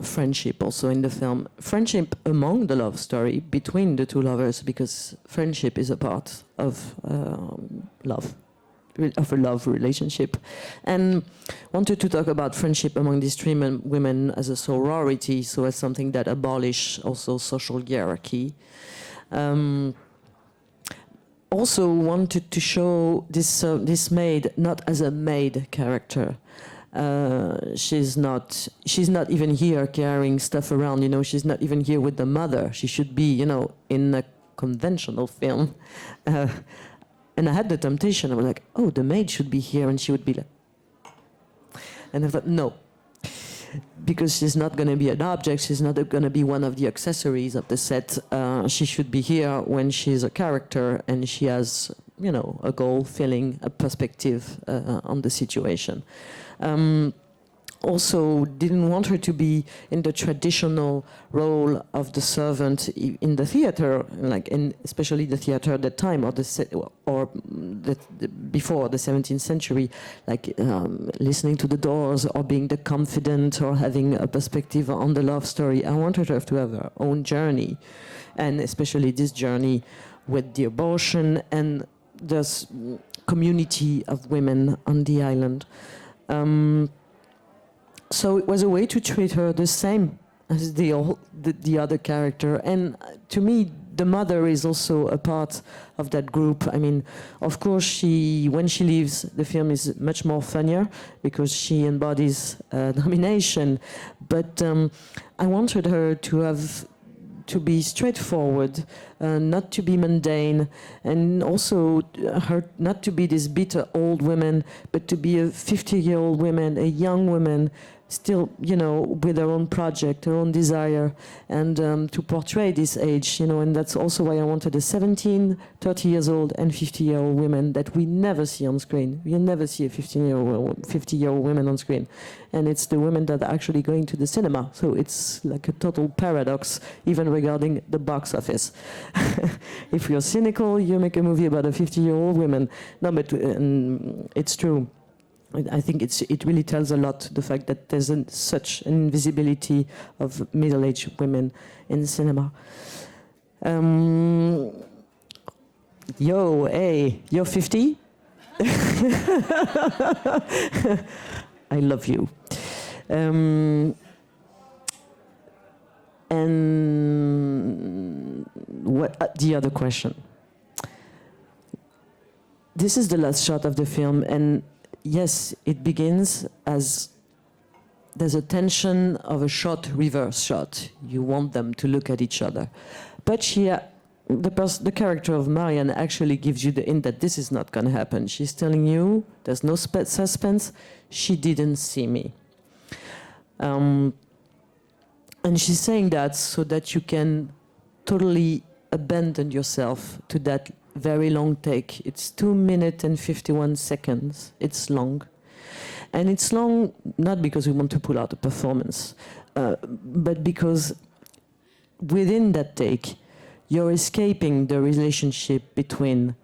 Speaker 2: friendship also in the film. Friendship among the love story between the two lovers, because friendship is a part of love, of a love relationship. And wanted to talk about friendship among these three women as a sorority, so as something that abolish also social hierarchy. Also wanted to show this maid not as a maid character. She's not even here carrying stuff around, you know, she's not even here with the mother. She should be, you know, in a conventional film. And I had the temptation, I was like, oh, the maid should be here, and she would be like, and I thought, no, because she's not going to be an object, she's not going to be one of the accessories of the set. She should be here when she's a character and she has, you know, a goal, feeling, a perspective on the situation. Also didn't want her to be in the traditional role of the servant in the theater, like especially the theater at that time, or before the 17th century, like listening to the doors, or being the confidant, or having a perspective on the love story. I wanted her to have her own journey, and especially this journey with the abortion and this community of women on the island. So it was a way to treat her the same as the other character. And to me, the mother is also a part of that group. I mean, of course, when she leaves, the film is much more funnier because she embodies domination. But I wanted her to be straightforward, not to be mundane, and also her not to be this bitter old woman, but to be a 50-year-old woman, a young woman, still, you know, with her own project, her own desire, and to portray this age, you know, and that's also why I wanted a 17, 30 years old and 50-year-old women that we never see on screen. We never see a 50-year-old woman on screen. And it's the women that are actually going to the cinema. So it's like a total paradox, even regarding the box office. If you're cynical, you make a movie about a 50-year-old woman. No, but it's true. I think it really tells a lot, the fact that there's such an invisibility of middle-aged women in cinema. Yo, hey, you're 50? I love you. And what the other question? This is the last shot of the film, and yes, it begins as there's a tension of a shot, reverse shot. You want them to look at each other. But the character of Marianne actually gives you the hint that this is not going to happen. She's telling you, there's no suspense, she didn't see me. And she's saying that so that you can totally abandon yourself to that very long take. It's 2 minutes and 51 seconds. It's long. And it's long not because we want to pull out a performance, but because within that take, you're escaping the relationship between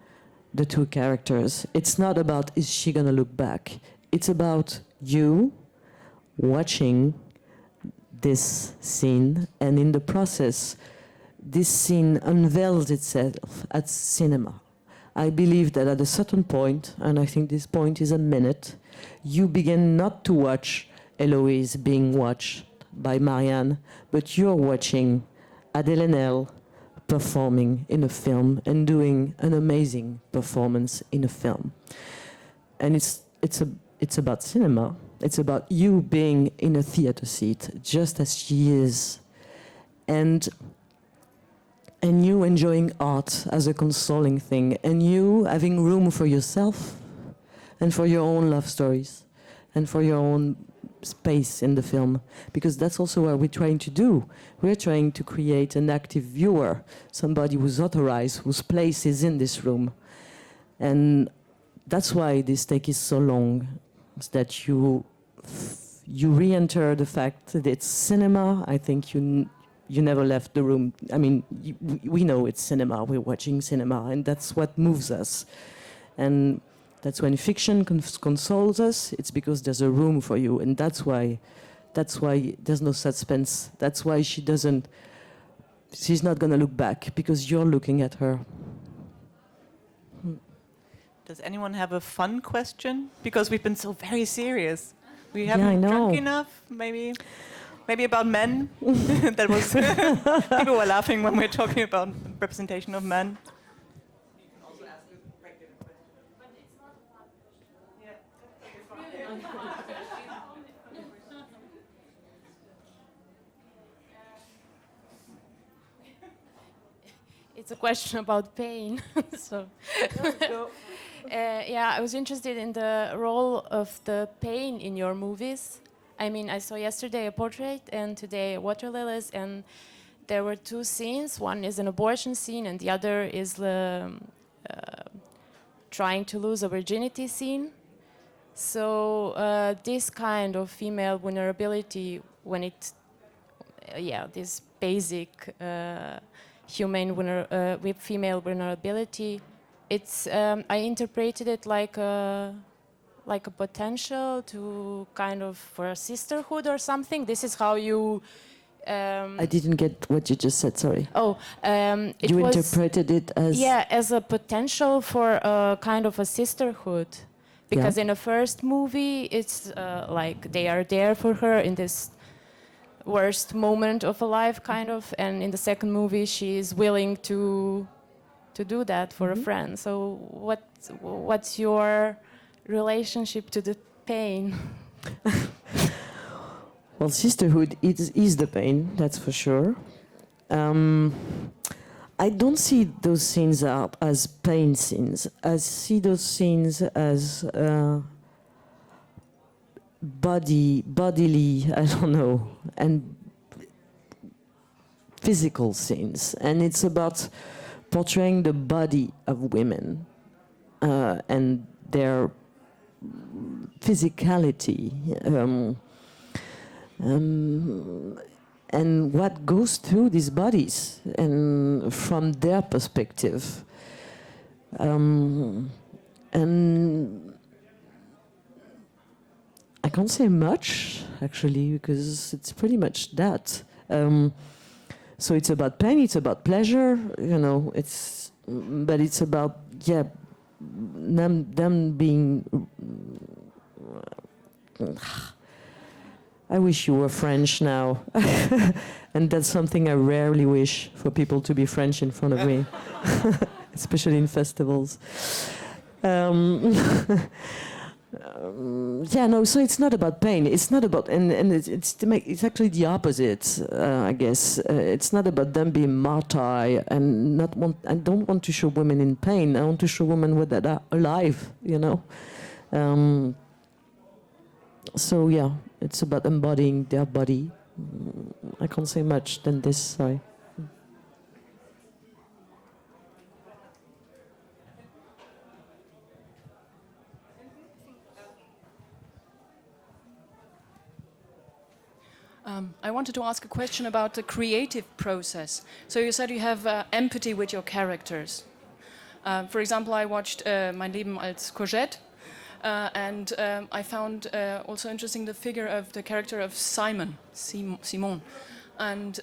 Speaker 2: the two characters. It's not about, is she gonna look back? It's about you watching this scene, and in the process, this scene unveils itself as cinema. I believe that at a certain point, and I think this point is a minute, you begin not to watch Eloise being watched by Marianne, but you're watching Adèle Haenel performing in a film and doing an amazing performance in a film. And it's about cinema. It's about you being in a theater seat, just as she is. And you enjoying art as a consoling thing, and you having room for yourself and for your own love stories. and for your own space in the film, because that's also what we're trying to do. We're trying to create an active viewer, somebody who's authorized, whose place is in this room. And that's why this take is so long, is that you re-enter the fact that it's cinema. I think you never left the room. I mean, we know it's cinema, we're watching cinema, and that's what moves us. And that's when fiction consoles us, it's because there's a room for you, and that's why there's no suspense. That's why she's not gonna look back, because you're looking at her.
Speaker 1: Does anyone have a fun question? Because we've been so very serious. We haven't drunk enough, maybe about men. That was people were laughing when we were talking about representation of men. You can also ask a regular question. But it's not a fun question.
Speaker 3: It's a question about pain. So, yeah, I was interested in the role of the pain in your movies. I mean, I saw yesterday a portrait and today Water Lilies, and there were two scenes. One is an abortion scene, and the other is the trying to lose a virginity scene. So this kind of female vulnerability, when it, this basic female vulnerability, it's I interpreted it like a potential to kind of for a sisterhood or something. This is how you.
Speaker 2: I didn't get what you just said. Sorry.
Speaker 3: You
Speaker 2: interpreted it as
Speaker 3: as a potential for a kind of a sisterhood, because in the first movie it's like they are there for her in this worst moment of her life, kind of, and in the second movie she is willing to do that for a friend. So what's your relationship to the pain?
Speaker 2: Well, sisterhood is the pain, that's for sure. I don't see those scenes as pain scenes. I see those scenes as bodily, I don't know, and physical scenes. And it's about portraying the body of women and their physicality. And what goes through these bodies, and from their perspective. And I can't say much, actually, because it's pretty much that. So it's about pain, it's about pleasure, but it's about, them being... I wish you were French now. And that's something I rarely wish, for people to be French in front of me, especially in festivals. So it's not about pain. It's not about, and it's actually the opposite, I guess. It's not about them being martyr, and I don't want to show women in pain. I want to show women that are alive, So it's about embodying their body. I can't say much than this, sorry.
Speaker 6: I wanted to ask a question about the creative process. So you said you have empathy with your characters. For example, I watched Mein Leben als Courgette, and I found also interesting the figure of the character of Simon. And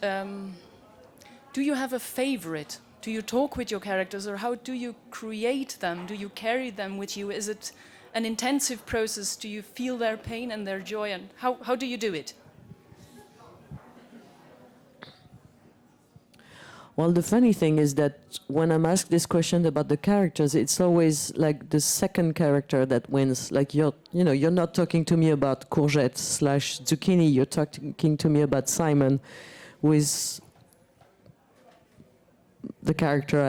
Speaker 6: do you have a favorite? Do you talk with your characters, or how do you create them? Do you carry them with you? Is it an intensive process? Do you feel their pain and their joy? And how do you do it?
Speaker 2: Well, the funny thing is that when I'm asked this question about the characters, it's always like the second character that wins. Like you're not talking to me about courgette / zucchini. You're talking to me about Simon, who is the character. I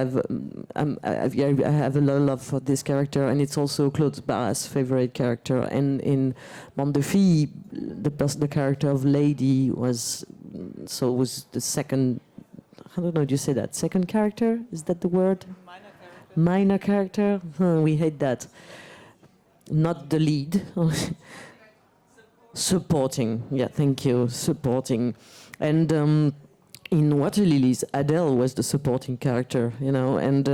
Speaker 2: have a lot of love for this character, and it's also Claude Barras' favorite character. And in Monde de Filles, the character of Lady was the second. I don't know. Do you say that second character? Is that the word? Minor character. We hate that. Not the lead. Supporting. Yeah, thank you. Supporting. And in Water Lilies, Adele was the supporting character, you know, and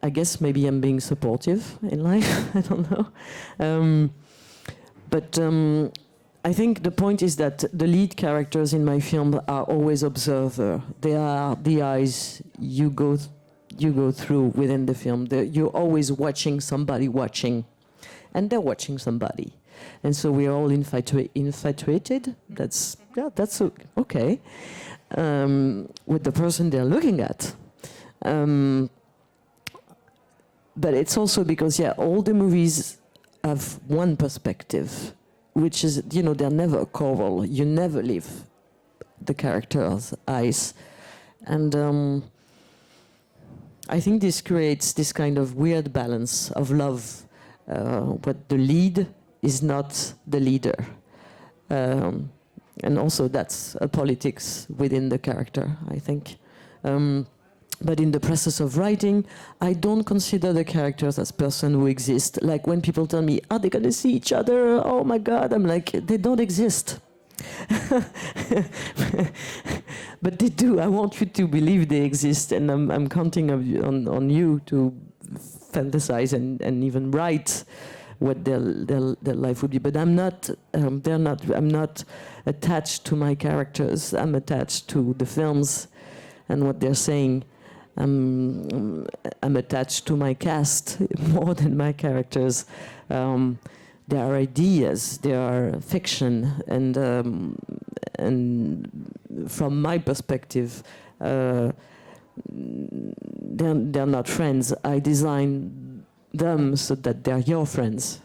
Speaker 2: I guess maybe I'm being supportive in life. I don't know. But I think the point is that the lead characters in my film are always observer. They are the eyes you go through within the film. You're always watching somebody watching, and they're watching somebody. And so we're all infatuated. That's okay with the person they're looking at. But it's also because all the movies have one perspective, which is they're never choral. You never leave the character's eyes, and I think this creates this kind of weird balance of love, but the lead is not the leader. And also that's a politics within the character, I think. But in the process of writing, I don't consider the characters as person who exist. Like when people tell me, are they gonna see each other? Oh my God, I'm like, they don't exist. But they do. I want you to believe they exist, and I'm counting on you to fantasize and even write what their life would be. But I'm not. I'm not attached to my characters. I'm attached to the films and what they're saying. I'm attached to my cast more than my characters. They are ideas. They are fiction, and from my perspective, they're not friends. I design them so that they're your friends,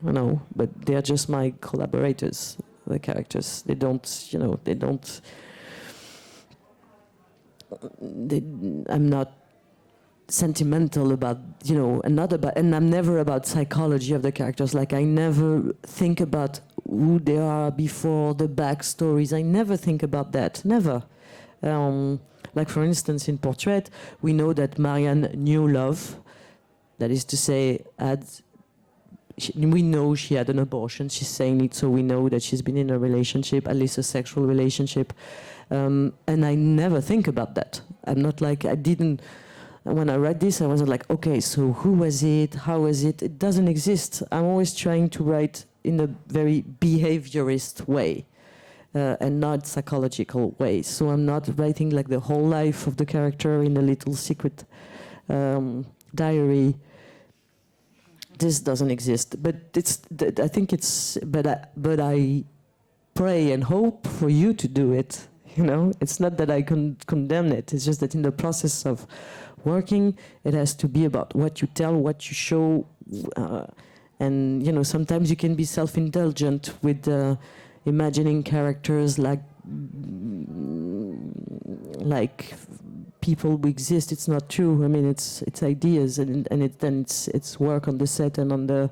Speaker 2: you know. But they're just my collaborators. The characters. They don't, you know. They don't. I'm not sentimental about, you know, and I'm never about psychology of the characters. Like I never think about who they are before the backstories. I never think about that. Never. Like for instance, in Portrait, we know that Marianne knew love. That is to say, we know she had an abortion. She's saying it, so we know that she's been in a relationship, at least a sexual relationship. And I never think about that. I'm not like, I didn't, when I read this, I wasn't like, okay, so who was it? How was it? It doesn't exist. I'm always trying to write in a very behaviorist way and not psychological way. So I'm not writing like the whole life of the character in a little secret diary. This doesn't exist. But I think it's, but I pray and hope for you to do it. You know, it's not that I condemn it. It's just that in the process of working, it has to be about what you tell, what you show, and you know, sometimes you can be self-indulgent with imagining characters like people who exist. It's not true. I mean, it's ideas, and it's work on the set and on the.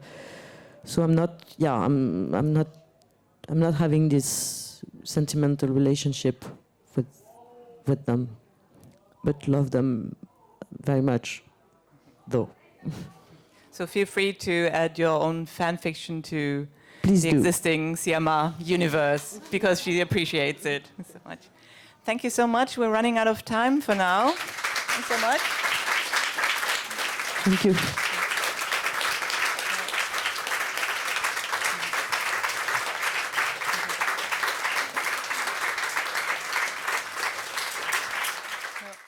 Speaker 2: So I'm not. Yeah, I'm not having this sentimental relationship with them, but love them very much, though.
Speaker 1: So feel free to add your own fan fiction to
Speaker 2: Please
Speaker 1: the
Speaker 2: do.
Speaker 1: existing Sciamma universe, because she appreciates it so much. Thank you so much. We're running out of time for now. Thanks so much.
Speaker 2: Thank you.